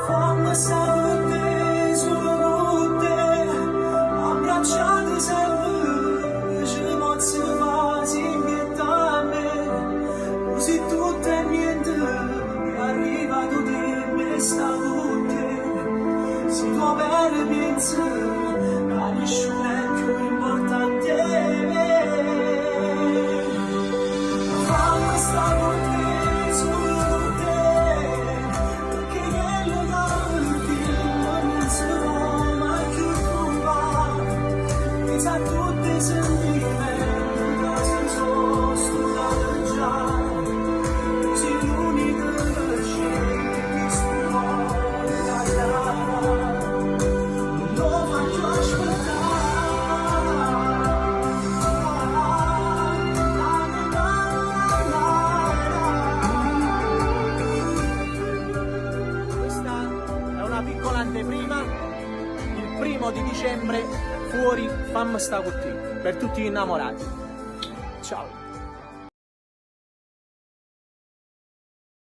Fammi stare solo con te, abbracciati sempre, ci mozzi quasi niente a me, così tutto è niente, e arriva tu di me sta con te, si può bene pensa, ma nessuno è più importante. Fammi stare con te, solo con te, perché quello a tutti i sentimenti che si sono studiati già, sei l'unica che scegli di studiare, non lo faccio aspettare. Questa è una piccola anteprima, il 1° dicembre fuori Fammi sta con te, per tutti gli innamorati. Ciao.